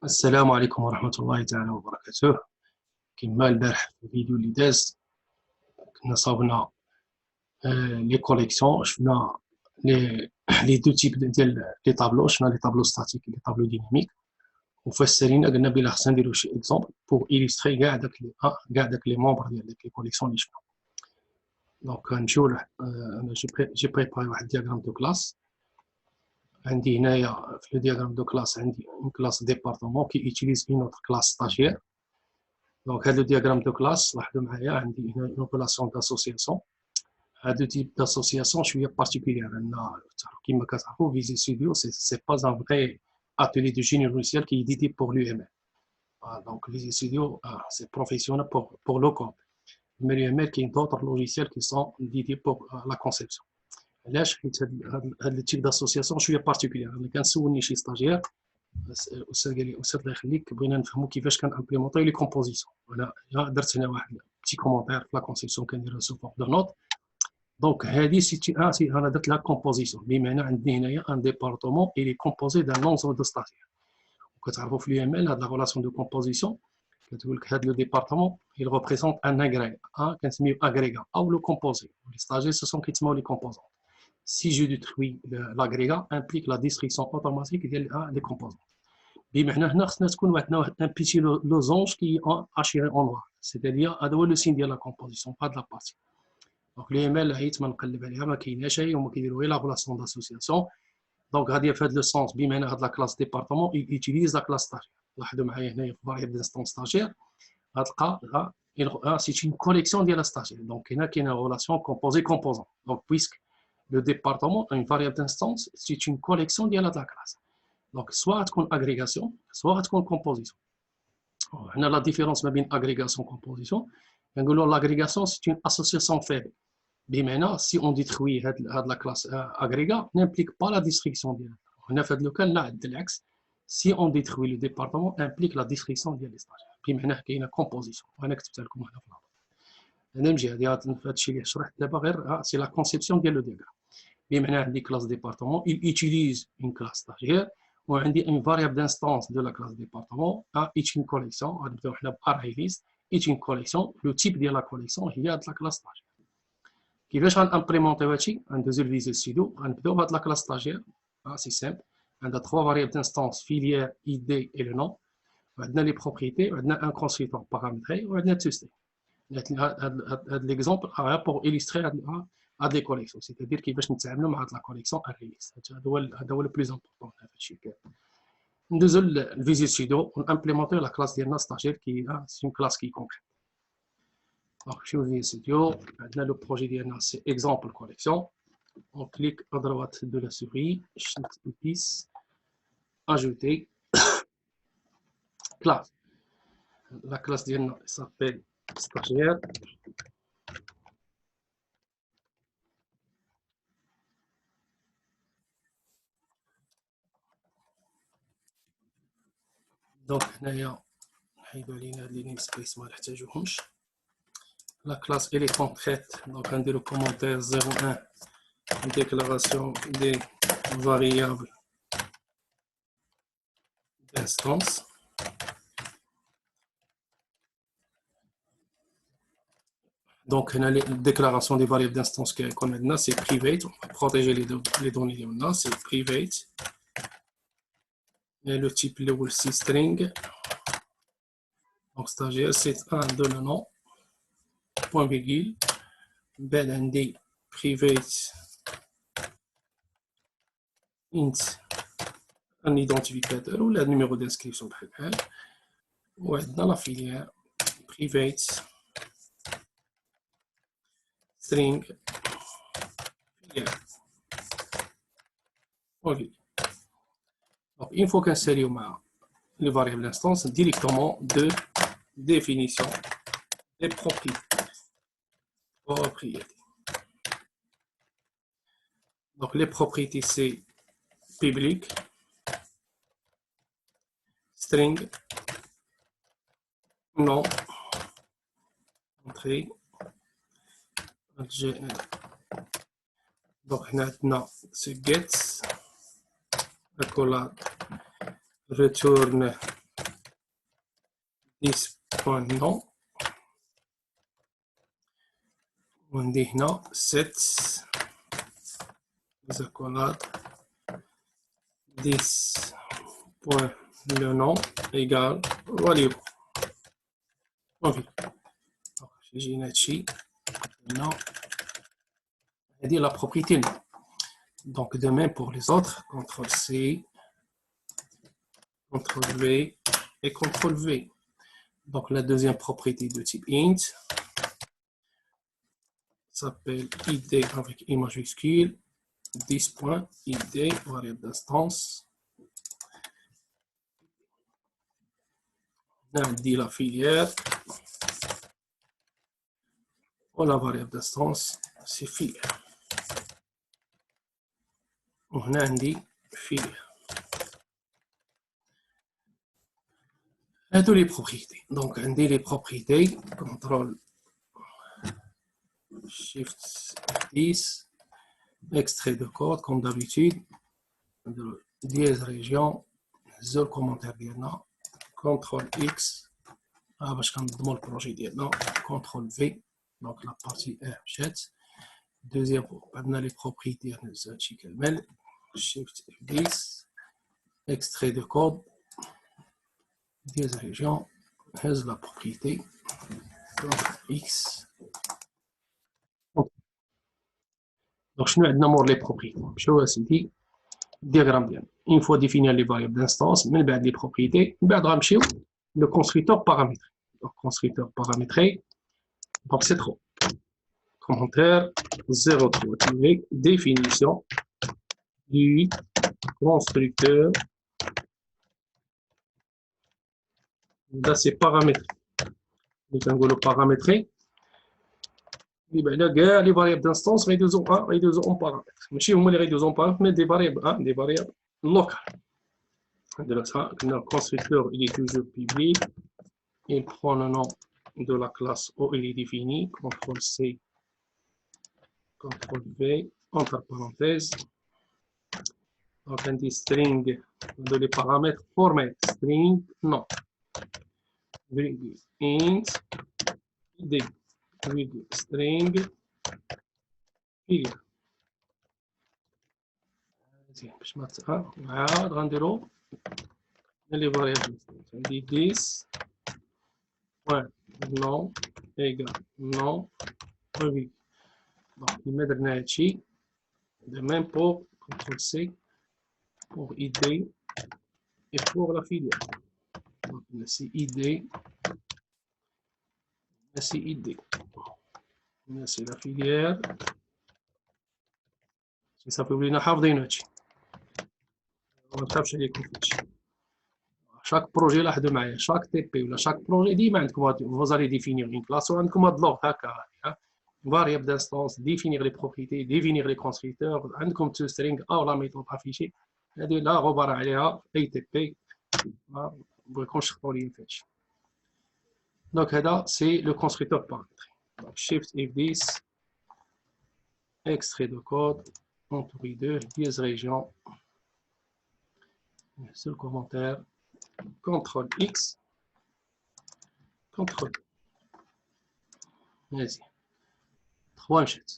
السلام عليكم ورحمة الله تعالى وبركاته. كما البارح في الفيديو اللي داز كنا صاوبنا لي كوليكسيون، شفنا لي دو تيب ديال لي طابلو، شفنا لي طابلو ستاتيك لي طابلو ديناميك، وفسرينا قلنا بلا خصنا نديرو شي اكزومبل بوغ إيليستري كاع داك لي مونبر ديال ديك لي كوليكسيون اللي شفنا. دونك غنمشيو انا جي بريباري واحد دياغرام دو كلاس. عندي هنايا في لو دياغرام دو كلاس عندي اون كلاس ديبارتمون كي يوتيليز اون اوتر كلاس ستاجير. دونك هذا الدياغرام دو كلاس لاحظوا معايا عندي هنا اون ريلاسيون داسوسياسيون. هادو تيب داسوسياسيون شويه بارتيكولير لان كيما كتعرفوا فيزي ستوديو سي با ان فري atelier de génie logiciel qui est dédié pour l'UML. Donc Visual Studio c'est professionnel pour le code, mais l'UML qui est d'autres logiciels qui sont dédiés pour la conception. علاش حيت هاد التيب داسوسياسيون شويه بارتيكولير. انا كنسولني شي ستاجير الاستاذ قال لي استاذ الله يخليك بغينا نفهموا كيفاش كنامبليمونطي لي كومبوزيسيون. انا درت هنا واحد بتي كومونتير في لا كونسيبسيون كنديرها سو فور دو نوت. دونك هذه سي انا درت لا كومبوزيسيون بمعنى عندي هنايا ان ديبارتمون اي لي كومبوزي دان نونزو دو ستاجير. وكتعرفوا في اليو ام ال هاد لا ريلاسيون دو كومبوزيسيون كتقول لك هاد لو ديبارتمون il représente un agrégat كنسميو agrégat او لو كومبوزي. لي ستاجير سو سون كيتسموا لي كومبوزون. Si je détruis l'agrégat, implique la destruction automatique des composants. بمعنى هنا خصنا تكون واحد ان بيتي لوزونج كي اشيري اون نوار، سيتادير هذا هو لو سين ديال لا كومبوزيسيون با د لا بارتي. دونك لي ام ال عييت ما نقلب عليها ما كايناش، هي هما كيديروا غير لا ريلاسيون داسوسياسيون. دونك غادي في هذا لو سونس بمعنى هاد لا كلاس ديبارتمون يوتيليز لا كلاس ستاجير. لاحظوا معايا هنايا في فاريابل دانستون ستاجير غتلقى سي اون كوليكسيون ديال ستاجير. دونك هنا كاينه ريلاسيون كومبوزي كومبوزون. دونك بويسك le département a une variable d'instance, c'est une collection de la classe. Donc, soit une agrégation, soit une composition. La différence entre agrégation et composition, l'agrégation, c'est une association faible. Maintenant, si on détruit la classe agrégat, n'implique pas la destruction. On a fait le cas là, de l'axe. Si on détruit le département, implique la destruction des stages. Maintenant, il y a une composition. On a expliqué comment on a fait. C'est la conception de le diagramme. بمعنى عندي كلاس ديبارتمون il utilise une classe stagiaire وعندي une variable d'instance de la classe département est une collection. غنبداو حنا باري ليست est une collection. لو تيب ديال لا كوليكسيون هي هاد لا كلاس ستاجير. كيفاش غنامبليمونطيو هادشي؟ غندوزو لفيزيو ستوديو، غنبداو بهاد لا كلاس ستاجير سي سامبل. عندها 3 variables d'instance filière id et le nom. وعندنا لي بروبريتي وعندنا ان كونستركتور بارامتري وعندنا توستي. هاد ليكزومبل pour illustrer هاد لي كوليكسيون، سيتادير كيفاش نتعاملوا مع هاد لا كوليكسيون اريليست. هذا هو لو بلوز امبورطون في هذا الشيء كامل. ندوزو للفيزيو ستوديو ونامبليمونطيو لا كلاس ديالنا ستاجير كي سي اون كلاس كي كونكريت. دونك نمشيو للفيزيو ستوديو، عندنا لو بروجي ديالنا سي اكزومبل كوليكسيون. On clique à droite de la souris, shift plus, ajouter classe. La classe d'IANA s'appelle stagiaire. Donc, هنايا نحيدو علينا هاد لي نيم سبيس ما نحتاجوهمش. La classe elle est concrète, donc on dit le commentaire 01 déclaration des variables d'instance. Donc on a la déclaration des variables d'instance qu'on a maintenant, c'est private. On va protéger les données maintenant, c'est private. Et le type level c'est string. Donc stagiaire c'est un de le nom, point virgule, BLND private int un identificateur ou le numéro d'inscription بحال بحال. وعندنا لا filière private string filière. Ok. Donc une fois qu'insérer les variables d'instance directement de définition des propriétés. Donc les propriétés c'est public, string, nom, entrée, donc maintenant c'est get, accolade, return 10.nom وندي هنا set accolade 10.le nom égale value. Ok. j'ai هادشي هنا هذه la propriété. Donc de même pour les autres, CTRL-C, CTRL-V et CTRL-V. Donc la deuxième propriété de type int s'appelle id avec I majuscule, 10.id, variable d'instance. On dit la filière. Ou la variable d'instance, c'est filière. On a dit filière. Et toutes les propriétés. Donc, on dit les propriétés, CTRL Shift 10, extrait de code, comme d'habitude, dièse région, zéro commentaire ديالنا, CTRL X, باش كنضمو البروجي ديالنا, CTRL V, donc la partie R مشات. Deuxième, on a les propriétés de هادشي كامل, Shift F10, extrait de code, dièse région, هز la propriété, CTRL X. Donc, je vais les propriétés. Je vais diagramme bien. Une fois définir les variables d'instance, mais les propriétés, le constructeur paramétré. Donc, constructeur paramétré, donc c'est trop. Commentaire 0.3, définition du constructeur. Là, c'est paramétré. Donc, on va le paramétrer. Et bien là, les variables d'instance, réduisons 1, réduisons paramètres. Mais si on les réduit en paramètres, mais des variables locales. Le constructeur, il est toujours public. Il prend le nom de la classe où il est défini. CTRL-C, CTRL-V, entre parenthèses. Donc, on dit string de les paramètres format. String, non. Virgule, int, id. String, filière. باش ما عاد غنديرو لي فاريابل عندي 10 بوان نو ايكال نو وي. دونك كيما درنا هادشي دو ميم بور كنترول سي بور اي دي اي بور لا فيليير. دونك نسي اي دي نسي اي دي نسي لا فيليير صافي ولينا حافظين هادشي ما نخافش عليكم في هادشي. chaque projet لاحظوا معايا chaque TP ولا chaque projet ديما عندكم vous allez définir une classe وعندكم هاد اللوغ هكا variable d'instance, définir les propriétés, définir les constructeurs, عندكم toString او لا méthode affichée هذه لا غبار عليها اي تي بي ما بغيتكمش تخطروا لي في هادشي. دونك هذا سي لو constructeur paramétré. Donc shift F10 extrait de code entouré de dièse région, seul commentaire, CTRL X, CTRL. Vas-y. 3 مشات.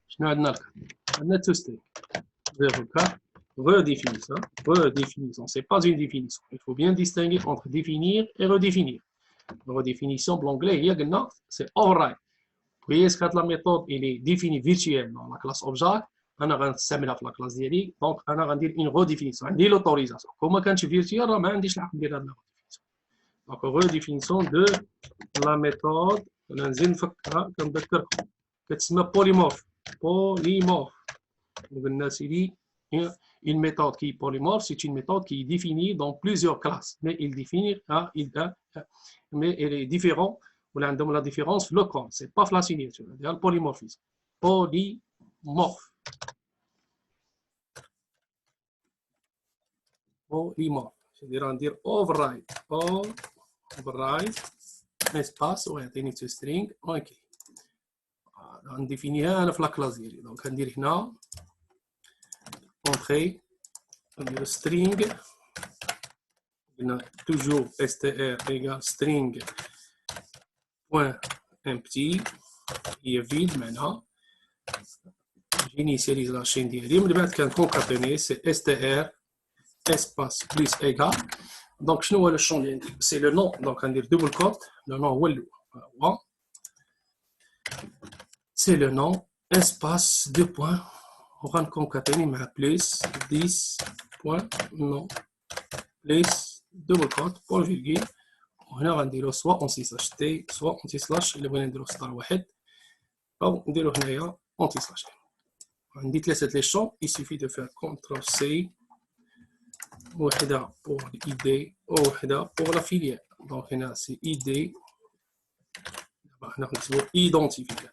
شنو عندنا لك؟ عندنا toString. 04 redéfinition. Redéfinition. C'est pas une définition. Il faut bien distinguer entre définir et redéfinir. Redéfinition, l'anglais, c'est override. Vous voyez ce que la méthode est définie virtuelle dans la classe objet. On a la classe ديالي. Donc, on a une redéfinition. On a l'autorisation. Comme quand je suis virtuel, on a une redéfinition. Donc, redéfinition de la méthode. On a une polymorphe. Polymorphe. Une méthode qui est polymorphe, c'est une méthode qui est définie dans plusieurs classes. Mais mais elle est différente. On a la différence locale. Ce n'est pas la signature. C'est le polymorphisme. Polymorphe. Polymorphe. C'est-à-dire override. Override. Espace. Ouais, une string. OK. On définit un dans la classe. Donc, on dit là. Entrée. On dit le string. toujours str égale string point empty هي vide معناها j'initialise la chaîne ديالي من بعد كنكونكاتيني سي str espace plus égal donc شنو هو لو شون اللي عندي سي لو نون دونك غندير دوبل كوت لو نون هو الاول هو سي لو نون espace دو بوين وغنكونكاتيني مع بليس 10 بوين نون بليس دوبل كوت بوين فيرغيل وهنا غنديرو سوا اونتي سلاش تي سوا اونتي سلاش الا بغينا نديرو ستار واحد او نديرو هنايا اونتي سلاش عندي ثلاثه لي شون يسيفي دو فير كونترول سي وحده بور ايدي وحده بور لا فيليير دونك هنا سي ايدي دابا هنا غنكتبو ايدونتيفيكاتور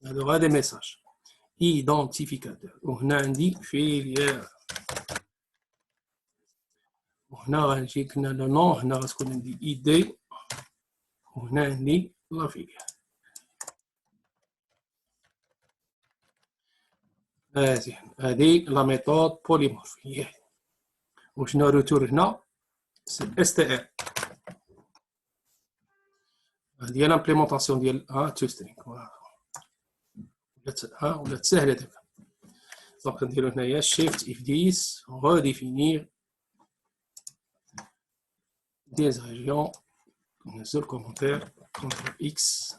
هادو غا دي ميساج ايدونتيفيكاتور وهنا عندي فيليير وهنا غنجي كنا لو نون هنا غتكون عندي ايدي وهنا عندي لا فيليير مزيان هادي لا ميثود بوليمورف وشنو روتور هنا سي str هادي هي لامبليمونطاسيون ديال تو سترينغ ولات ساهله دابا دونك نديرو هنايا شيفت اف 10 ريديفينير des régions نهزو الكومونتير كونترول اكس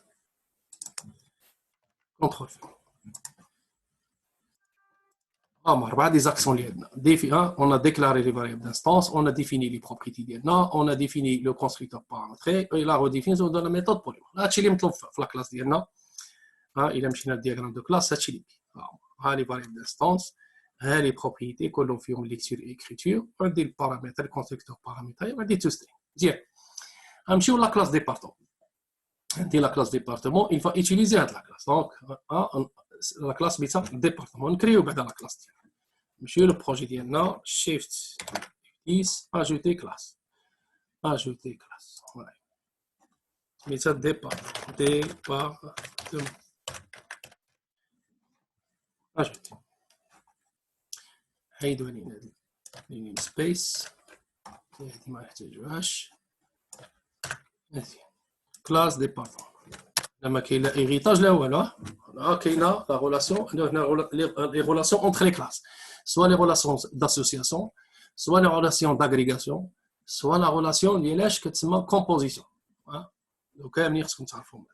كونترول في أربعة دي زاكسيون اللي عندنا ديفي on a déclaré les variables d'instance on a défini les propriétés ديالنا on a défini le constructeur paramétré et la redéfinition de la méthode polymorphe هادشي اللي مطلوب في لاكلاس ديالنا الا مشينا للدياغرام دو كلاس هادشي اللي ها لي variables d'instance ها لي بروبريتي كلهم فيهم ليكتور اكريتور وعندي البارامتر الكونستركتور بارامتري وعندي تو سترينغ مزيان غنمشيو لا كلاس ديبارتمون عندي لا كلاس ديبارتمون il faut utiliser هاد لا كلاس دونك لا كلاس سميتها ديبارتمون نكريو بعدا لا كلاس ديالنا نمشيو لو بروجي ديالنا شيفت 10 اجوتي كلاس سميتها ديبارتمون اجوتي حيدو علينا هاد لين سبيس هادي ما نحتاجوهاش مزيان كلاس ديبارتمون لما كاين لا ايغيتاج لا والو كاينه لا ريلاسيون لي ريلاسيون اونتر لي كلاس سوا لي ريلاسيون داسوسياسيون سوا لي ريلاسيون داغريغاسيون سوا لا ريلاسيون ديالاش كتسمى كومبوزيسيون دونك كاملين خصكم تعرفوهم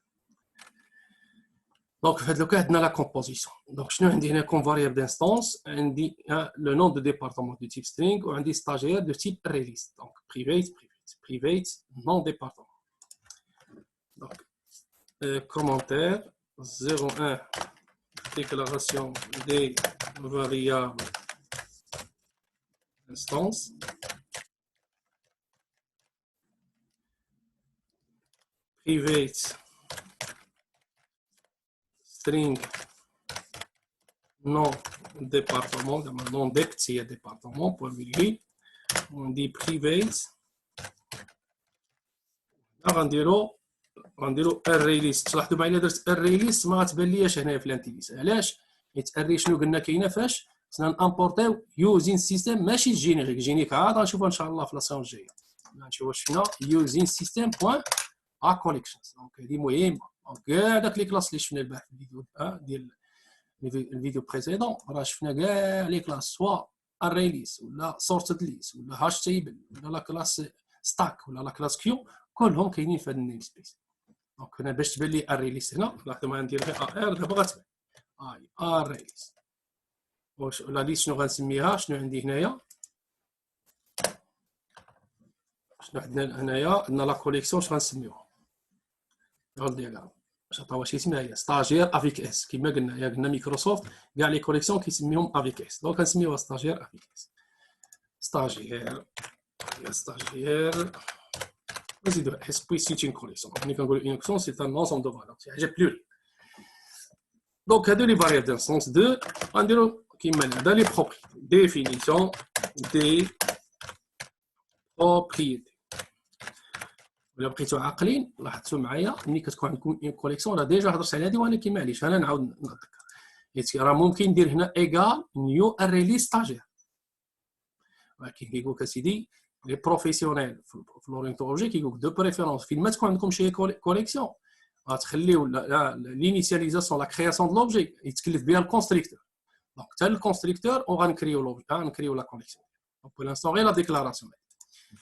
دونك في هذا الوقت عندنا لا كومبوزيسيون دونك شنو عندي هنا كوم فاريابل دانستونس عندي لو نون دو ديبارتمون دو تيب سترينغ وعندي ستاجير دو تيب ريليست دونك بريفيت نون ديبارتمون دونك commentaire 01 déclaration des variables instance private string non département non dect c'est département point virgule on dit private غنديرو array list تلاحظوا معايا درت array list ما غتبان لياش هنايا في الانتيليس علاش حيت array شنو قلنا كاينه فاش خصنا نامبورطيو يوزين سيستم ماشي جينيريك جينيريك عاد غنشوفها ان شاء الله في لاسيون الجايه غنشوفوا شفنا يوزين سيستم بوين ا كوليكشنز دونك هذه مهمه دونك كاع داك لي كلاس اللي شفنا البارح في الفيديو ديال الفيديو بريسيدون راه شفنا كاع لي كلاس سوا array list ولا sorted list ولا hash table ولا لا كلاس stack ولا لا كلاس كيو كلهم كاينين في هذا النيم سبيس دونك هنا باش تبان لي اري ليست هنا لاحظوا ما ندير غير ار دابا غتبان اري ليست واش لا ليست شنو غنسميها شنو عندي هنايا شنو عندنا هنايا عندنا لا كوليكسيون اش غنسميوها هول ديالها واش عطاوها شي اسم هي ستاجير افيك اس كما قلنا مايكروسوفت كاع لي كوليكسيون كيسميهم افيك اس دونك غنسميوها ستاجير افيك اس ستاجير نزيدو حيت بويس سيت اون كوليكسيون ملي كنقولوا اون كوليكسيون سي ان انسومبل دو فالور شي حاجه بلوري دونك هادو لي فاريابل دانسونس دو غنديرو كيما هذا لي بروبريتي ديفينيسيون دي بروبريتي ولا بقيتو عاقلين لاحظتوا معايا ملي كتكون عندكم اون كوليكسيون راه ديجا هضرت على هادي ولكن معليش انا نعاود نذكر راه ممكن ندير هنا ايغال نيو اري ليست ستاجير، ولكن كيقول لك اسيدي لي بروفيسيونيل في لورينتولوجي كيقول لك دو بريفيرونس فين ما تكون عندكم شي كوليكسيون غتخليو لينيسياليزاسيون لا كرياسيون دو لوبجي يتكلف بها الكونستريكتور. دونك حتى الكونستريكتور وغنكريو لوبجي غنكريو لا كوليكسيون. دونك بور لانستون غير لا ديكلاراسيون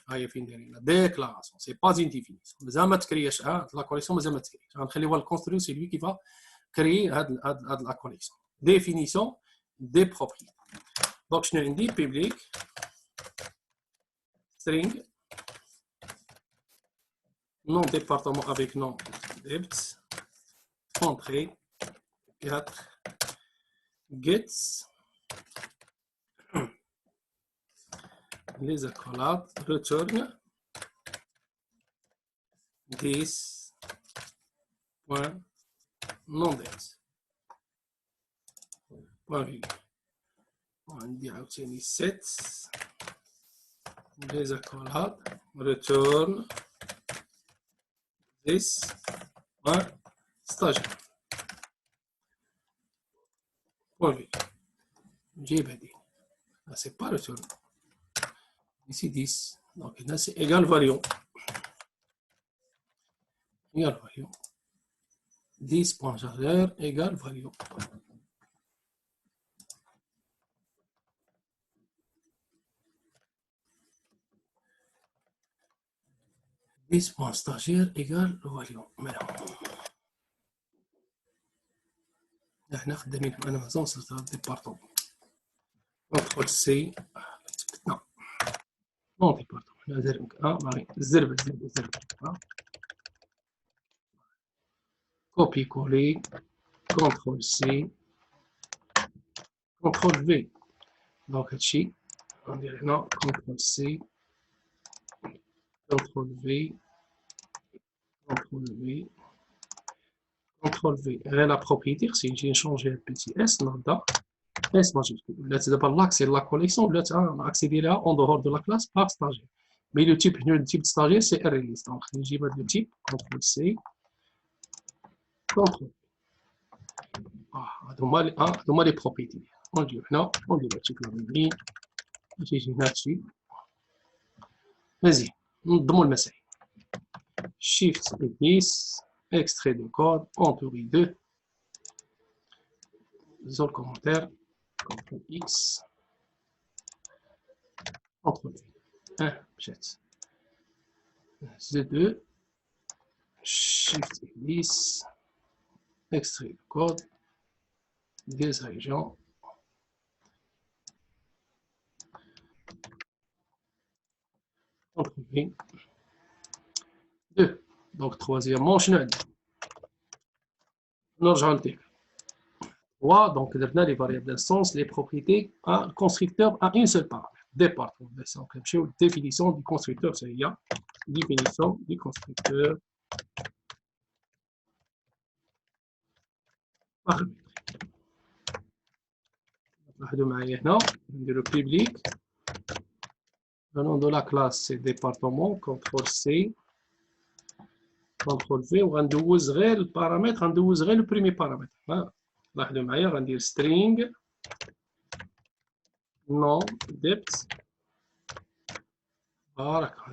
ها هي فين دايرين لا ديكلاراسيون سي با ان ديفينيسيون مازال ما تكرياش لا كوليكسيون مازال ما تكريش غنخليوها الكونستريكتور سي لوي كي فا كريي هاد لا كوليكسيون. ديفينيسيون دي بروبريتي. دونك شنو عندي بيبليك string nom département avec nom dept entrée 4 gets les accolades return 10 point nom debt point virgule وعندي عاوتاني 7 les accolades return this point stagiaire point virgule نجيب هادي c'est pas return ici 10 donc là c'est égal variant égal variant 10 point stagiaire égal variant. Point stagiaire égale variant. احنا خدامين في امازون صرت ديبارتمون كونترول سي نو نو ديبارتمون لازم باغي الزربه كوبي كولي كونترول سي كونترول في. دونك هادشي غندير هنا كونترول سي كونترول في كونترول في كونترول في غير لا بروبريتي خصني نجي نشونجي البيتي اس نبدا اس ماجيسكول ولات دابا لاكسي لا كوليكسيون ولات اكسيدي لها اون دهور دو لا كلاس باغ ستاجير مي لو تيب هنا التيب ستاجير سي اري ليست. دونك خلينا نجيب هاد لو تيب كونترول سي كونترول هادو هما لي بروبريتي ونجيو هنا وندير هادشي كاملين تيجي هنا هادشي مزيان ننظمو المسائل شيفت 10 extrait de code entourer 2 zone commentaire CTRL X CTRL V 1 مشات Z2 Shift 10 extrait de code des régions CTRL V 2. Donc troisièmement شنو عندنا نرجعو للتيب 3. donc درنا les variables d'instance les propriétés un constructeur a une seule paramètre départ. Donc نمشيو définition du constructeur ça y est définition du constructeur paramétrique. لاحظوا معايا هنا نديرو public le nom de la classe c'est département CTRL C CTRL V وغندوز غير البارامتر غندوز غير البريمي بارامتر. لاحظوا معايا غندير string nom dept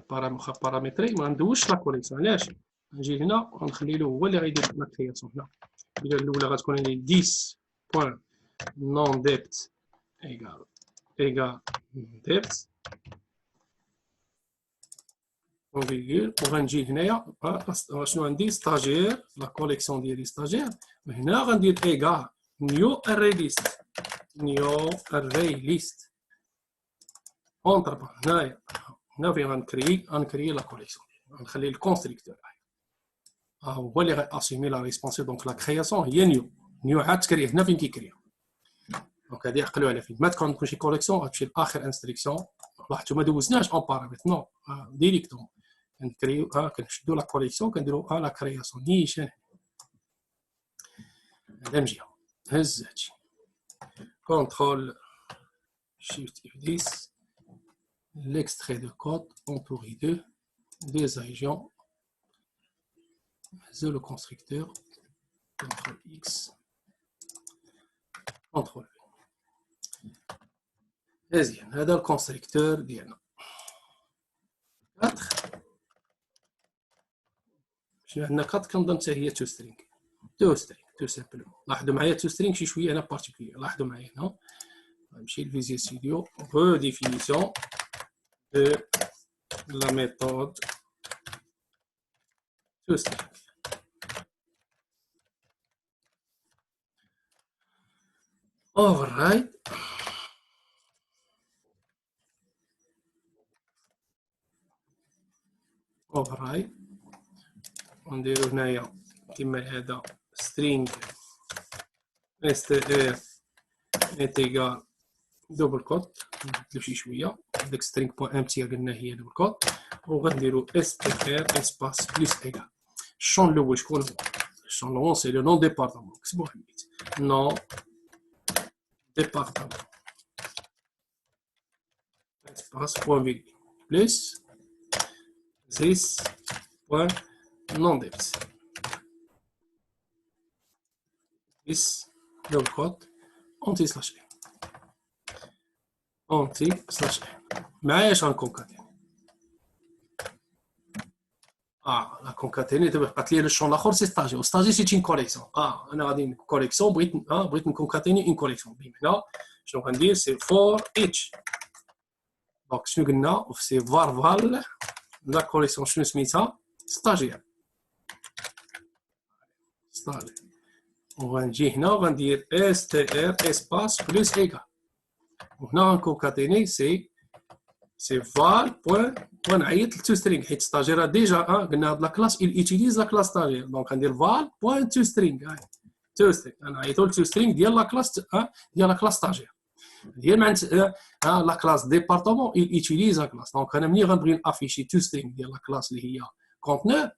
بارامتر بارامتري ما ندوزش لا كوليكسيون. علاش؟ نجي هنا ونخلي له هو اللي غيدير لا كرياسيون. هنا الا الاولى غتكون عندي 10 بوين نون ديبت ايكال ديبت وفيغول وغنجي هنايا شنو عندي ستاجير لا كوليكسيون ديالي ستاجير هنا غندير ايكال نيو اري ليست نيو اري ليست اونتر هنايا هنا فين غنكري لا كوليكسيون غنخلي الكونستريكتور هو اللي غاسيمي لا ريسبونسيبل. دونك لا كرياسيون هي نيو عاد تكري هنا فين كيكري. دونك هادي عقلوا على فين ما تكون شي كوليكسيون غتمشي لاخر انستركسيون. لاحظتوا ما دوزناش اون بارامتر نو ديريكتوم كنكريو كنشدو لا كوليكسيون كنديرو لا كرياسيون نيشان هذا مجيه هز هادشي كونترول شيفت اف 10 l'extrait de code entouré des régions le constructeur CTRL X كونترول مزيان. هذا الكونستركتور ديالنا 4. شنو عندنا 4 كنظن حتى هي تو سترينغ تو سامبلومون. لاحظوا معايا تو سترينغ شي شويه هنا بارتيكولير. لاحظوا معايا هنا نمشي لفيزيو ستوديو redéfinition de la méthode toString. override ونديرو هنايا كما هذا string str est égal دوبل كوت. نبدلو شي شويه هذاك string بوان امتي قلنا هي دوبل كوت وغنديرو str اسباس بلس ايغال. الشون الاول شكون هو؟ الشون الاول سي لو نون ديبارتمون. كتبوه نيت نون ديبارتمون اسباس بوان فيري بلس 6 بوان نون ديبس بلس دوبل كوت اونتي سلاش اونتي سلاش معايا اش غنكونكاتيني. لا كونكاتيني دابا بقات لي الشون الاخر سي ستاجي ستاجي سي تين كوليكسيون. انا غادي كوليكسيون بغيت نكونكاتيني اون كوليكسيون. بمعنى شنو غندير سي فور ايتش. دونك شنو قلنا سي فارفال لا كوليكسيون شنو سميتها ستاجير. وغنجي هنا وغندير اس تي ار اسباس بلس ايغال وهنا غنكونكاتيني سي فال بوان نعيط لتو سترينغ حيت ستاجير ديجا قلنا هاد لا كلاس il utilise لا كلاس ستاجير. دونك غندير فال بوان تو سترينغ غنعيطو لتو سترينغ ديال لا كلاس ديال لا كلاس ستاجير ديال معناتها لا كلاس ديبارتمون il utilise لا كلاس. دونك انا ملي غنبغي نافيشي تو سترينغ ديال لا كلاس اللي هي كونتنور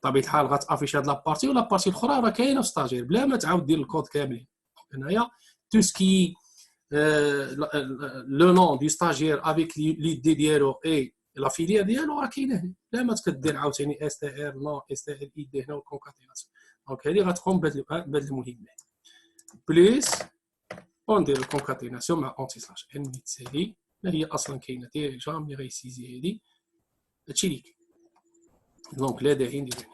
بطبيعه الحال غتافيشي هاد لابارتي ولا بارتي الاخرى راه كاينه في ستاجير بلا ما تعاود دير الكود كاملين. هنايا تو سكي le nom du stagiaire avec l'idée ديالو اي لا فيليير ديالو راه كاينه هنا بلا ما تكدير عاوتاني اس تي ار نو اس تي ار ايدي هنا والكونكاتيناسيون. دونك هذه غتقوم بهاد المهمات بليس وندير الكونكاتيناسيون مع اونتي سلاش ان تسالي اللي هي اصلا كاينه ديجا ملي غيسيزي هادي هادشي اللي كاين. دونك لا داعي ندير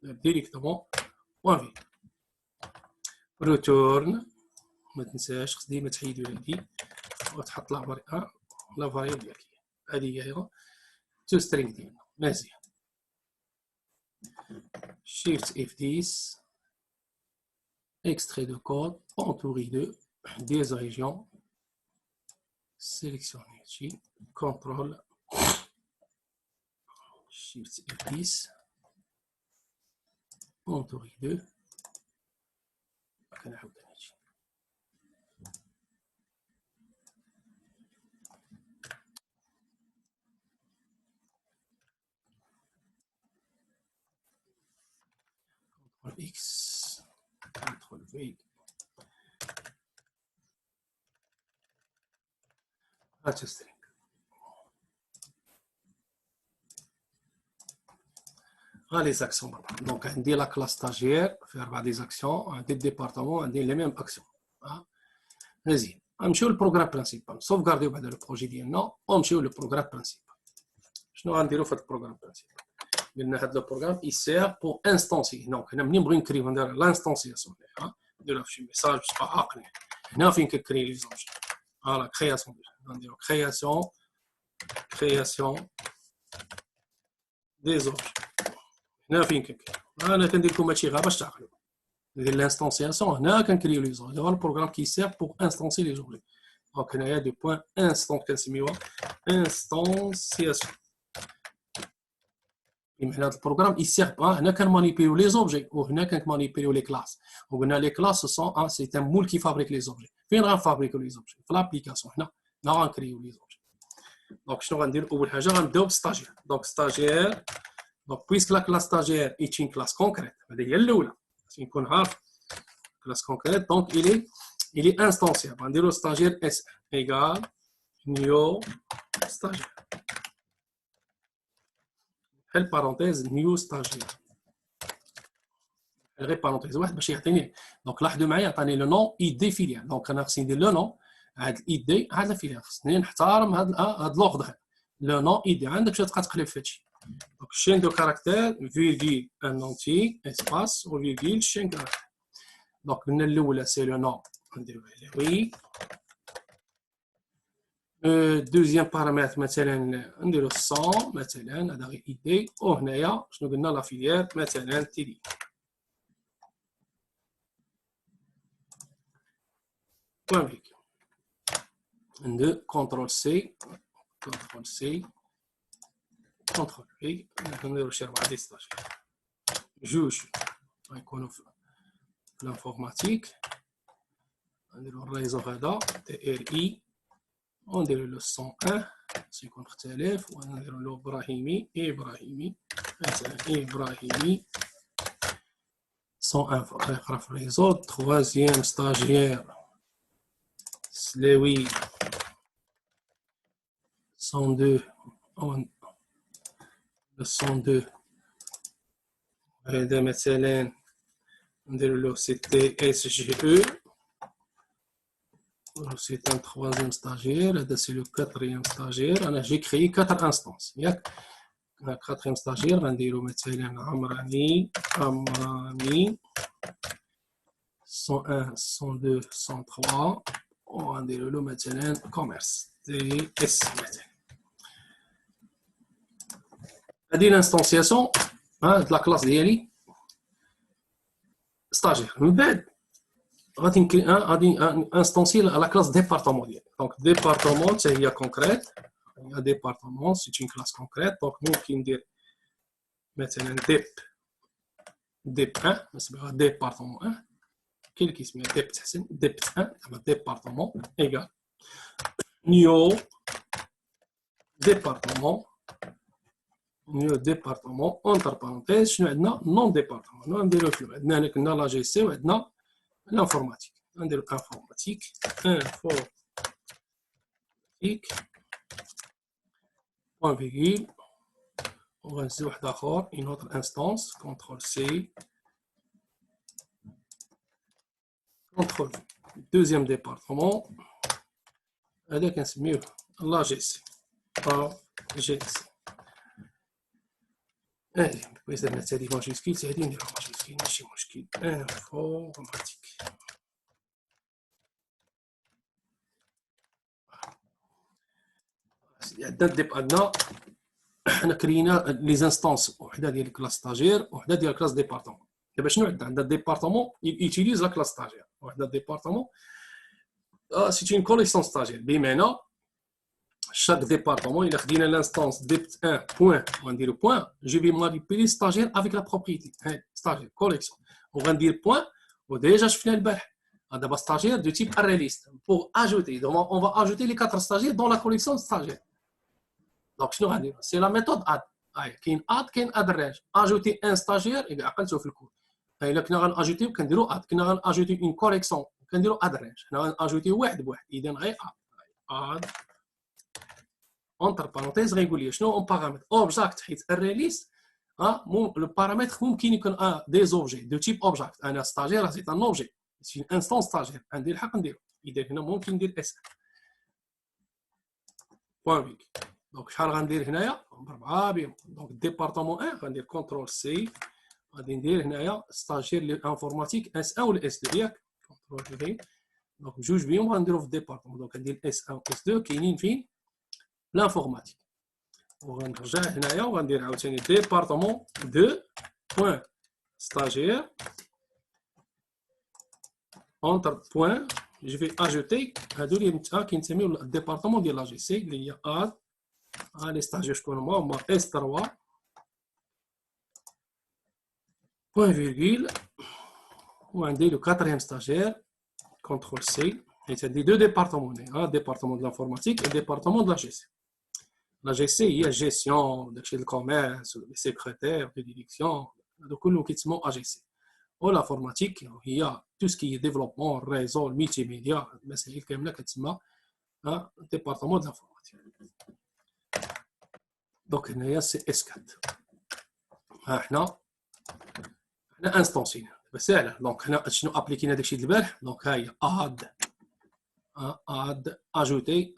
ديريكتومون بوان في ريتورن. ما تنساش خص ديما تحيدو هادي وتحط لا فاريابل ديالك هادي هي تو سترينغ ديالنا مزيان. شيفت اف 10 extrait de code entouré de des régions sélectionné ici contrôle shift F10 entouré de CTRL X CTRL V string. Les actions. Donc, on dit la classe stagiaire, faire des actions, on dit le département, on dit les mêmes actions. Vas-y, on va le programme principal. Sauvegarder le projet ديالنا, on va le programme principal. شنو غنديرو في هذا البروغرام برينسيبال؟ قلنا هذا البروغرام يسير بور انستونسي. دونك هنا ملي نبغي نكريو ندير لانستونسياسيون نديرها في شي ميساج باش تبقى عاقل. هنا فين كنكري لي زوبجي فوالا كرياسيون نديرو كرياسيون دي زوبجي. هنا فين كنكري انا كندير لكم هادشي غير باش تعقلوا. ندير لانستونسياسيون هنا كنكريو لي زوبجي. هذا البروغرام كيسير بور انستونسي لي زوبجي. دونك هنايا دو بوين انستون كنسميوها انستونسياسيون. بمعنى هذا البروغرام يسير هنا كنمانيبيو لي زوبجي وهنا كنمانيبيو لي كلاس. وقلنا لي كلاس سون سي ان مول كي فابريك لي زوبجي. فين غنفابريكو لي زوبجي؟ في لابليكاسيون. هنا غنكريو لي زوبجي. دونك شنو غندير؟ اول حاجه غنبداو بالستاجير. دونك ستاجير دونك بويسك لا كلاس ستاجير ايت اون كلاس كونكريت. هذه هي الاولى باش نكون عارف كلاس كونكريت. دونك il est instanciable. غنديرو ستاجير اس ايغال نيو ستاجير بحال بارونتيز نيو ستاجير غير بارونتيز واحد باش يعطيني. دونك لاحظوا معايا عطاني لو نون اي دي فيليال. دونك انا خصني ندير لو نون هاد الاي دي هاد الفيليال، خصني نحترم هاد لوغد. لو نون اي دي عندك باش تبقى تقلب في هادشي. دونك شين دو كاركتير فيرغيل ان اونتي اسباس و فيرغيل شين كاركتير. دونك قلنا الاولى سي لو نون نديرو وي. دوزيام بارامتر مثلا نديرو 100 مثلا، هذا غير اي دي. وهنايا شنو قلنا لا فيليال مثلا تيلي. بوان فيك ندير كونترول سي كونترول سي كونترول في. نديرو شي 4 دي ستاج جوج غيكونوا في الانفورماتيك. نديرو الريزو هذا تي ار اي ونديرو لو 101 باش يكون مختلف. ونديرو له ابراهيمي مثلا ابراهيمي 101 غيقرا في الريزو. troisième stagiaire سلاوي 102 102 هذا مثلا نديرو له سي تي اس جي او. C'est un troisième stagiaire. Là, c'est le quatrième stagiaire. J'ai créé 4 instances. Le quatrième stagiaire, on va dire مثلا Amrani 101 102 103. On va dire le مثلا commerce TS مثلا. هذه l'instanciation de la classe ديالي stagiaire. من بعد غادي انستونسي لا كلاس ديبارتمون ديالي. دونك ديبارتمون حتى هي كونكريت، هي ديبارتمون سي اون كلاس كونكريت. دونك ممكن ندير مثلا ديب 1 نسميوها ديبارتمون 1. كاين اللي كيسميها ديب تحسن ديب 1 زعما ديبارتمون ايكال نيو ديبارتمون اونتر بارونتيز شنو عندنا نون ديبارتمون. نديرو شنو عندنا هنا؟ كنا لا جي سي وعندنا l'informatique. On dit informatique, point virgule. On va dire d'accord une autre instance, CTRL C, CTRL V. Deuxième département, avec un mieux la GC. GC. Allez, puis ça mettre des majuscules, c'est des majuscules, ماشي مشكل. Informatique. عندنا حنا كرينا لي زانستونس، وحده ديال الكلاس ستاجير وحده ديال الكلاس ديبارتمون. دابا شنو عندنا ديبارتمون يوتيليز لا كلاس ستاجير، وحده ديبارتمون سي اون كوليكسيون ستاجير. بمعنى chaque département il a خدينا l'instance dept 1 point ونديرو point je vais manipuler stagiaire avec la propriété stagiaire collection وغندير point. وديجا شفنا البارح دابا stagiaire de type array list pour ajouter. Donc on va ajouter les 4 stagiaires dans la collection stagiaire. Donc شنو غندير؟ c'est la méthode add. كاين add range ajouter un stagiaire اللي عقلتو في الكود. الا كنا غناجوتيو كنديرو add، كنا غناجوتيو une collection كنديرو add range. حنا غناجوتيو واحد بواحد. اذا غير add entre parenthèses غيقول لي شنو اون بارامتر اوبجاكت. حيت الريليست لو بارامتر ممكن يكون دي زوبجي دو تيب اوبجاكت. انا ستاجير سي ان اوبجي سي انستانس ستاجير عندي الحق نديرو. اذا هنا ممكن ندير اس بوان فيك. دونك شحال غندير هنايا؟ 4 بهم. دونك ديبارتمون 1 غندير كونترول سي غادي ندير هنايا ستاجير لي انفورماتيك اس 1 ولا اس 2 ياك كونترول في. دونك جوج بهم غنديرو في الديبارتمون. دونك غندير اس 1 و اس 2 كاينين فين؟ l'informatique. وغنرجع هنايا وغندير عاوتاني ديبارتمون 2 بوين ستاجير اونتر بوين جو في اجوتي. هادو اللي كينتميو للديبارتمون ديال لا جي سي اللي هي اد لي ستاجير شكون هما اس 3 بوين فيرغيل. وعندي لو كاتريام ستاجير كونترول سي. حيت عندي دو ديبارتمون ديبارتمون دو لانفورماتيك و ديبارتمون دو لا جي سي. La GC هي الجيستيون داكشي الكوميرس لي سيكريتير دي ديريكسيون هادو كلهم كيتسموا اجيسي. و لانفورماتيك هي تو سكي ديفلوبمون ريزو الميتي ميديا المسائل كامله كتسمى ديبارتمون دو لانفورماتيك. دونك هنايا سي اس 4. حنا انستونسينا سهله. دونك هنا شنو ابليكينا داكشي ديال البارح. دونك ها هي اد اجوتي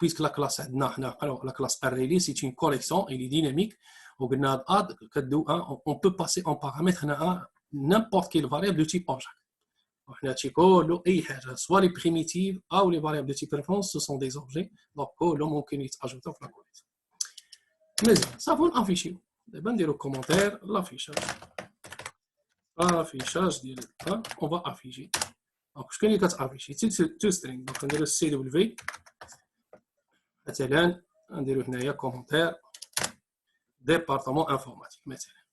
بويسك لا كلاس عندنا حنا لا كلاس اريلي سي اون كوليكسيون اللي ديناميك وقلنا هاد اد كدو اون بو باسي اون بارامتر هنا n'importe quelle variable de type objet. وحنا هادشي كله اي حاجه سوا لي بريميتيف او لي فاريابل دو تيب ريفرنس سو سون دي اوبجي. دونك كلهم ممكن يتاجوتو في لا كوليكسيون. مزيان صافي نافيشيو. دابا نديرو كومونتير لافيشاج ديال اون فا افيشي. دونك شكون اللي كتافيشي تو سترينغ. دونك نديرو سي دبل في مثلا نديرو هنايا كومونتير ديبارتمون انفورماتيك مثلا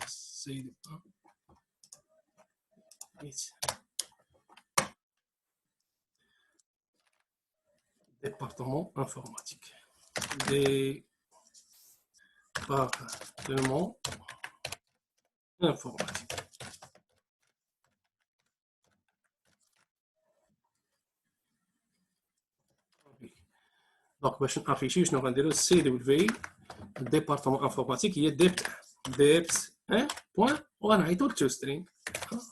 سي département informatique. Département informatique. Donc, باش نافيشي شنو غنديرو سي دبل في الديبارتمون انفورماتيك هي ديبت بوين وغنعيطو لتو سترينغ.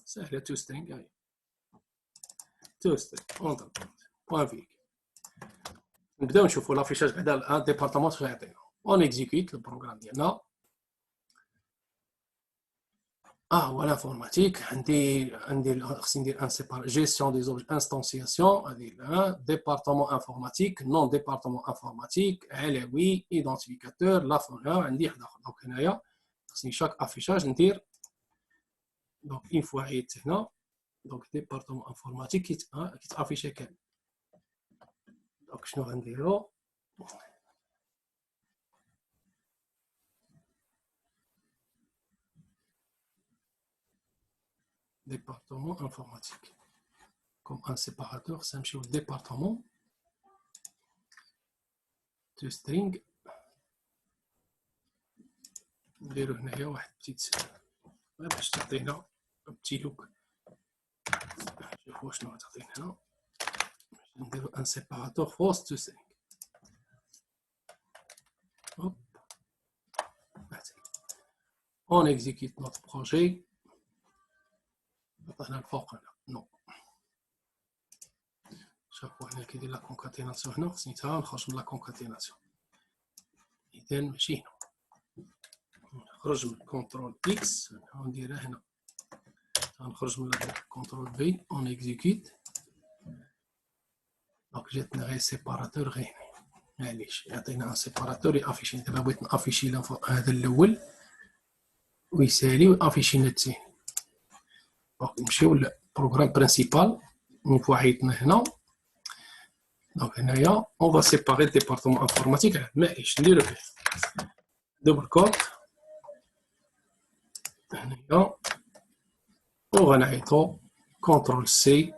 ساهله تو سترينغ هاهي تو سترينغ اونتر بوين فيك. نبداو نشوفو لافيشاج بعدا الديبارتمون شنو يعطينا. اون اكزيكيوت البروغرام ديالنا. هو لانفورماتيك. عندي خصني ندير ان سيبار جيستيون دي زوبج انستانسياسيون. هادي ديبارتمون انفورماتيك نون ديبارتمون انفورماتيك علوي ايدونتيفيكاتور لا فونيا عندي حدا اخر. دونك هنايا خصني شاك افيشاج ندير. دونك اون فوا عيطت هنا دونك ديبارتمون انفورماتيك كيتافيشي كامل. دونك شنو غنديرو département informatique. Comme un séparateur, c'est un département de string. نديرو هنايا واحد بتيت باش تعطينا بتي لوك. شوفوا شنو تعطينا هنا. نديرو ان سيباراتور فوس تو string. هوب on exécute notre projet. هنا الفوق هنا نو. شوفوا هنا كيدير لا كونكاتيناسيون. هنا خصني حتى نخرج من لا كونكاتيناسيون. اذا ماشي هنا نخرج من كونترول اكس ونديرها هنا. غنخرج من كونترول في اون اكزيكيوت. دونك جاتنا غير سيباراتور غير هنا. معليش يعطينا ان سيباراتور يافيشي. دابا بغيت نافيشي هذا الاول ويسالي ويافيشي لنا الثاني. دونك نمشيو للبروغرام برينسيبال. اون فوا عيطنا هنا دونك هنايا اون فا سيباري ديبارتمون انفورماتيك. معليش نديرو فيه دوبل كوت هنايا وغنعيطو كونترول سي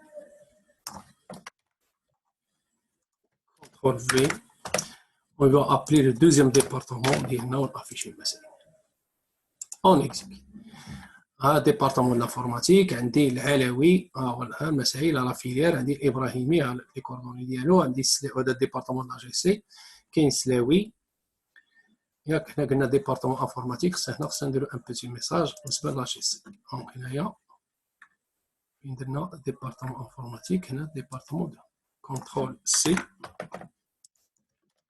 كونترول في. On va appeler le deuxième département ديالنا ونافيشي المسائل. اون اكزيكيوت. département de l'informatique عندي العلوي هو المسائل لا فيليير. عندي الابراهيمي لي كوردوني ديالو. عندي هذا الديبارتمون لا جي سي كاين سلاوي. ياك حنا قلنا ديبارتمون انفورماتيك خصنا نديرو ان بوتي ميساج بالنسبه لا جي سي. دونك هنايا فين درنا ديبارتمون انفورماتيك هنا ديبارتمون كونترول سي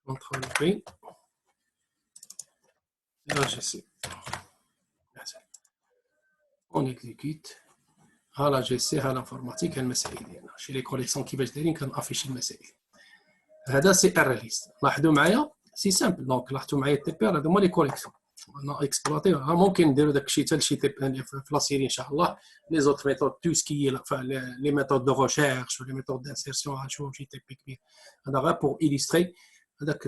كونترول في لا جي سي. on exécute. ها لا جي سي ها لانفورماتيك ها المسائل ديالنا. شي لي كوليكسيون كيفاش دايرين كنافيشي المسائل. هذا سي ار ليست. لاحظوا معايا سي سامبل. دونك لاحظوا معايا التي بي ار هادو هما لي كوليكسيون انا اكسبلوطي. ممكن نديرو داكشي حتى لشي تي بي في لا سيري ان شاء الله. لي زوت ميثود تو سكي لي ميثود دو ريشيرش ولي ميثود دانسيرسيون غنشوفو شي تي بي كبير. هذا غير بور إيليستري هذاك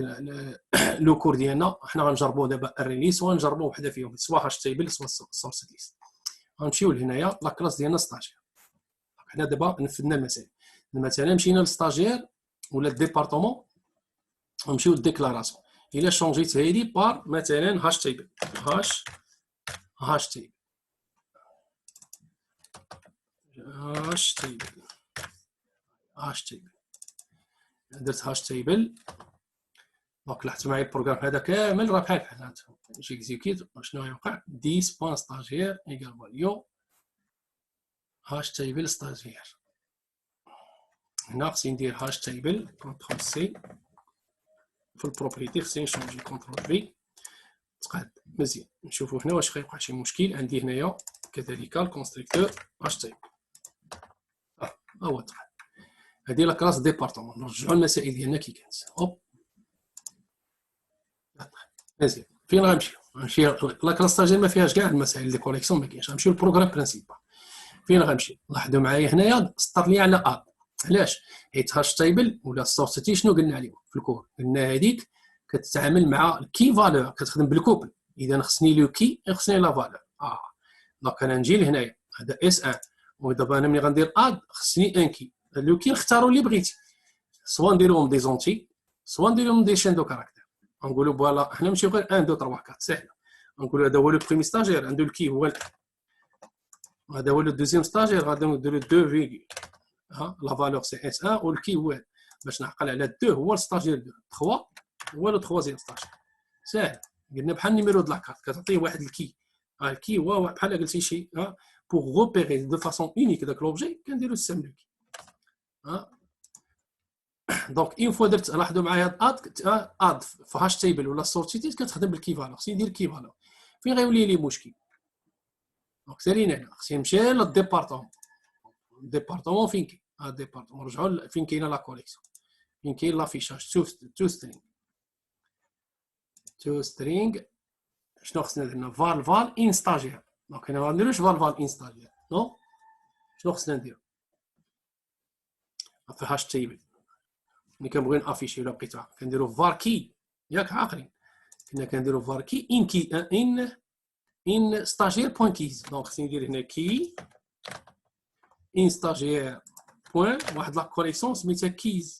لو كور ديالنا. حنا غنجربوه دابا الريليس ونجربوه وحده فيهم سواء هاش تيبل سواء سورس ليست. غنمشيو لهنايا لا كلاس ديالنا ستاجير. حنا دابا نفذنا المسائل. مثلا مشينا للستاجير ولا الديبارتمون ونمشيو للديكلاراسيون. الا شونجيت هادي بار مثلا هاش تيبل هاش تيبل درت هاش تيبل. دونك لاحظتوا معايا البروغرام هذا كامل راه بحال نجي اكزيكيوت. شنو يوقع 10 بوان ستاجير ايكال فاليو هاش تيبل ستاجير. هنا خصني ندير هاش تيبل كونترول سي في البروبريتي، خصني نشونجي كونترول في تقاد مزيان. نشوفوا هنا واش غيوقع شي مشكل. عندي هنايا كذلك الكونستركتور هاش تيبل ها هو تقاد. هذه لا كلاس ديبارتمون. نرجعوا المسائل ديالنا كي كانت. هوب مزيان. فين غنمشيو؟ غنمشي لا كلاس ستاجير ما فيهاش كاع المسائل دي كوليكسيون، ما كاينش. غنمشيو للبروغرام برينسيبال. فين غنمشي؟ لاحظوا معايا هنايا سطر لي على اد. علاش؟ حيت هاش تيبل ولا السورسيتي شنو قلنا عليهم في الكور؟ قلنا هذيك كتتعامل مع الكي فالور، كتخدم بالكوبل. اذا خصني لو كي خصني لا فالور. دونك انا نجي لهنايا هذا اس 1 ودابا انا ملي غندير اد خصني ان كي. لو كي نختاروا اللي بغيتي، سوا نديروهم دي زونتي سوا نديروهم دي شين دو كاركتير. نقولوا فوالا حنا نمشيو غير 1 2 3 4 سهله. نقولوا هذا هو لو بريمي ستاجير عنده الكي هو هذا هو لو دوزيام ستاجير غادي نديرو 2 فيغول لا فالور سي اس 1 والكي هو باش نعقل على 2 هو الستاجير 2 3 هو لو تخوازيام ستاجير. ساهل. قلنا بحال النيميرو د لاكارت كتعطيه واحد الكي. الكي هو بحال قلتي شي بوغ روبيري دو فاسون اونيك داك لوبجي كنديرو السم لو كي. دونك اون فوا درت لاحظوا معايا اد في هاش تيبل ولا سورتيتي كتخدم بالكي فالور. خصني ندير كي فالور. فين غيولي لي مشكل؟ دونك سالينا هنا خصني نمشي للديبارتمون. الديبارتمون فين كاين؟ الديبارتمون نرجعوا فين كاينه لا كوليكسيون، فين كاين لافيشاج تو سترينغ. شنو خصنا درنا؟ فال ان ستاجير. دونك هنا ما نديروش فال ان ستاجير نو. شنو خصنا نديرو في هاش تيبل ملي كنبغيو نافيشي ولا بقيتو كنديرو فار كي. ياك عاقلين كنا كنديرو فار كي ان كي ان ستاجير بوين كيز. دونك خصني ندير هنا كي ان ستاجير بوين واحد لا كوليكسيون سميتها كيز.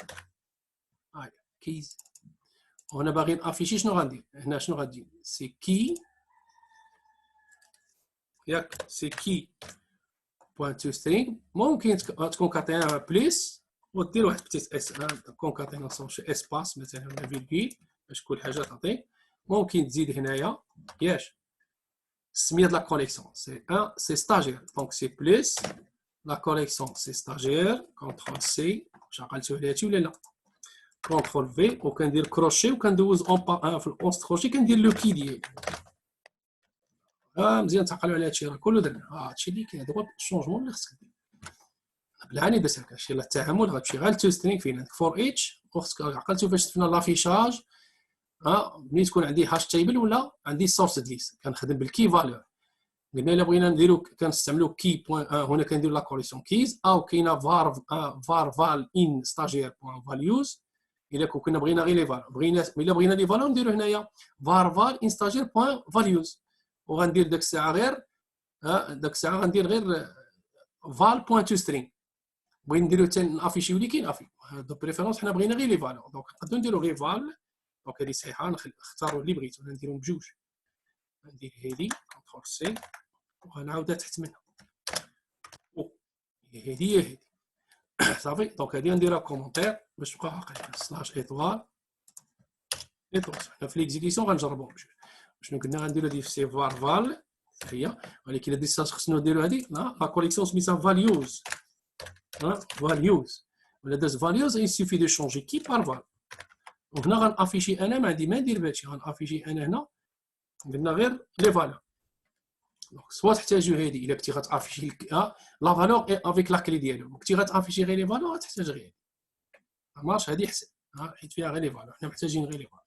هاي كيز. وهنا باغي نافيشي شنو غندير هنا؟ شنو غادي سي كي ياك سي كي بوين تو سترينغ. ممكن تكونكاتينا بليس ودير واحد بتيت اس كونكاتيناسيون شي اسباس مثلا ولا فيرغول باش كل حاجه تعطي. ممكن تزيد هنايا ياش السميه د لا كوليكسيون سي 1 سي ستاجير. دونك سي بليس لا كوليكسيون سي ستاجير. كونترول سي. واش عقلتو على هادشي ولا لا؟ كونترول في وكندير كروشي وكندوز اون في الاونست كروشي كندير لو كي ديالي. مزيان تعقلوا على هادشي راه كله درنا. هادشي اللي كاين. هذا هو الشونجمون اللي خصك دير. بالعاني باش هكا شي التعامل غتمشي غير تو سترينغ فين عندك فور اتش. وخصك عقلتو فاش شفنا لافيشاج ملي تكون عندي هاش تيبل ولا عندي سورس ليست كنخدم بالكي فالور. قلنا الا بغينا نديرو كنستعملو كي بوين هنا كندير لا كوليكسيون كيز او كاينه فال ان ستاجير بوين فاليوز. الا كنا بغينا غير لي فال الا بغينا لي فالور نديرو هنايا فال ان ستاجير بوين فاليوز. وغندير داك الساعه غير داك الساعه غندير غير فال بوين تو سترينغ. بغينا نديرو حتى نافيشيو اللي كاين افي دو بريفيرونس. حنا بغينا غير لي فالور دونك نقدروا نديرو غير فال. دونك هذه صحيحه نختاروا اللي بغيتو. نديرهم بجوج. ندير هذه كونترول سي وغنعاودها تحت منها. هذه هي هذه صافي. دونك هذه نديرها كومونتير باش تبقى عاقل سلاش ايطوال حنا في ليكزيكسيون غنجربوهم بجوج. شنو قلنا غنديرو هذه في سي فال هي. ولكن هذه خصنا نديرو هذه لا كوليكسيون سميتها فاليوز. فاليوز ولا داز فاليوز il suffit de changer كي بار فال. وهنا غنافيشي انا ما عندي ما ندير بهادشي. غنافيشي انا هنا قلنا غير لي فالور. دونك سوا تحتاجو هادي الا كنتي غتافيشي لا فالور افيك لا كلي ديالو. كنتي غتافيشي غير لي فالور غتحتاج غير مارش هادي احسن حيت فيها غير لي فالور. حنا محتاجين غير لي فالور.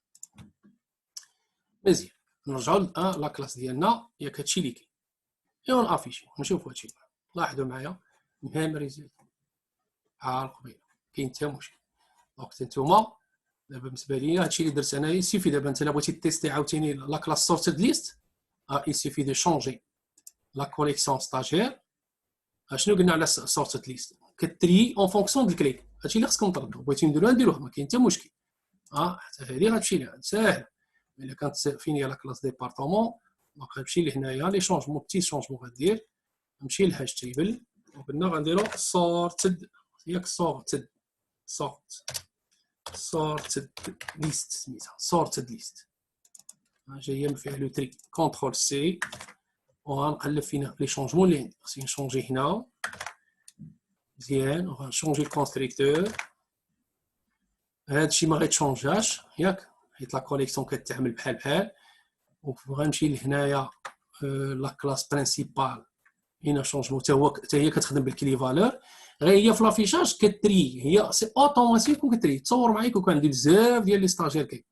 مزيان. نرجعو لا كلاس ديالنا ياك هادشي اللي كاين. ايوا نافيشي نشوفو هادشي. لاحظوا معايا مهم ريزولت القبيله كاين حتى مشكل. دونك نتوما دابا بالنسبه ليا هادشي اللي درت انايا سيفي. دابا انت الا بغيتي تيستي عاوتاني لا كلاس سورتد ليست il suffit de changer la collection stagiaire. شنو قلنا على sorted list؟ كتري اون فونكسيون ديال الكليك. هادشي اللي خصكم تردوا. بغيتي نديروه ما كاين حتى مشكل. حتى هذه غتمشي لها ساهل. الا كانت فين هي لا كلاس ديبارتمون دونك غنمشي لهنايا لي شونجمون بتي شونجمون غندير نمشي لهاش تيبل وقلنا غنديرو sorted ياك sorted list سميتها sorted list. جايه من فيها لو تري. كونترول سي وغنقلب فينا لي شونجمون اللي عندي. خصني نشونجي هنا مزيان وغنشونجي الكونستريكتور. هادشي ما غيتشونجاش ياك، حيت لا كوليكسيون كتعمل بحال وغنمشي لهنايا لا كلاس برينسيبال هنا شونجمون حتى هي كتخدم بالكلي فالور. غير هي في لافيشاج كتري، هي سي اوتوماتيك وكتري. تصور معايا كون عندي بزاف ديال لي ستاجير كي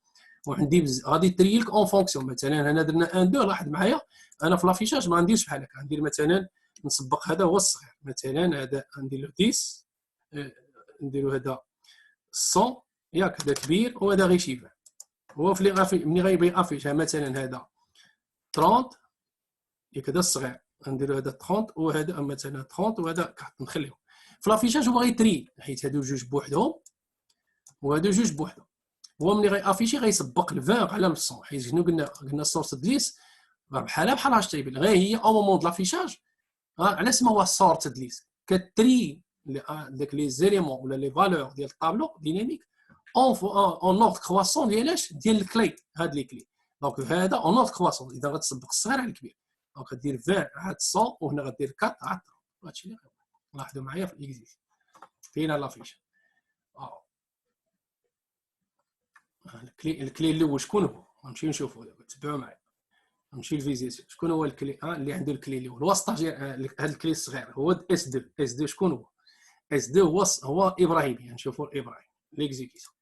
وعندي غادي تري لك اون فونكسيون. مثلا هنا درنا 1 2 لاحظ معايا انا في لافيشاج ما نديرش بحال هكا، ندير مثلا نسبق هذا هو الصغير، مثلا هذا ندير له 10 نديرو هذا 100 ياك، هذا كبير وهذا غير شيفا. هو في لي ملي غيبغي افيشها مثلا هذا 30 ياك، هذا الصغير نديرو هذا 30 وهذا مثلا 30 وهذا 4 نخليهم. في لافيشاج هو غيتري حيت هادو جوج بوحدهم وهادو جوج بوحدهم. هو ملي غيافيشي غيسبق ال 20 على 100، حيت شنو قلنا سورس دليس بحال اش تيبل. غير هي او مومون د لافيشاج على سما هو سورت دليس كتري داك لي زيليمون ولا لي فالور ديال الطابلو ديناميك اون اوردر كرواسون ديالاش ديال الكلي. هاد لي كلي دونك هذا اون اوردر كرواسون، اذا غتسبق الصغير على الكبير دونك غدير 20 عاد 100 وهنا غدير 4 عاد 30. هادشي اللي لاحظوا معايا في الاكزيس فين لافيش. الكلي الاول شكون هو؟ غنمشيو نشوفوا دابا، تبعوا معايا نمشي لفيزيت. شكون هو الكلي اللي عنده الكلي الاول؟ هو ستاجير. هذا الكلي الصغير هو اس 2. اس 2 شكون هو؟ اس 2 هو ابراهيمي. نشوفوا ابراهيم ليكزيكيسيون.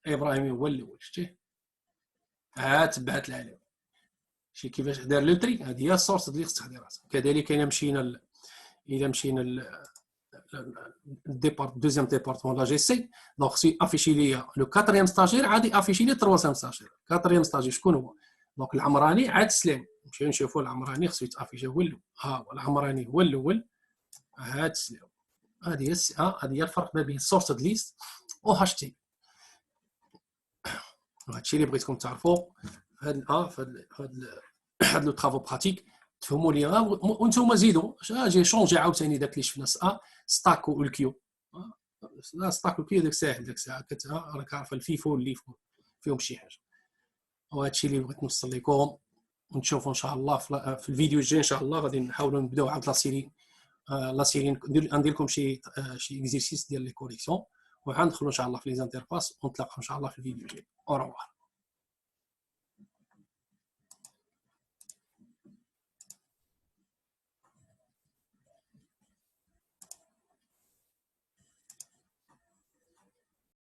ابراهيمي هو الاول، شتيه تبعت العلامه. شي كيفاش دار لو تري. هذه هي السورس ديال الاستخدامات. كذلك الى مشينا الديبار دوزيام ديبارتمون لا جي سي، دونك خصو افيشي ليا لو كاتريام ستاجير، عادي افيشي لي تروازيام ستاجير. كاتريام ستاجير شكون هو؟ دونك العمراني عاد سلام. نمشيو نشوفوا العمراني خصو يتافيشي هو الاول. العمراني هو الاول عاد سلام. هذه هي الفرق ما بين سورس ليست و هاش تي. هادشي اللي بغيتكم تعرفوا في هاد لو طرافو براتيك، تفهموا لي. وانتم زيدوا جي شونجي عاوتاني داك اللي شفنا ستاكو والكيو. لا ستاكو والكيو داك ساهل، داك الساعه راك عارف الفيفو والليفو فيهم شي حاجه. وهادشي اللي بغيت نوصل لكم، ونشوفوا ان شاء الله في الفيديو الجاي ان شاء الله غادي نحاولوا نبداو عند لا سيرين ندير لكم شي اكزيرسيس ديال لي كوليكسيون، وغندخلوا ان شاء الله في لي انترفاس ونتلاقاو ان شاء الله في الفيديو الجاي. او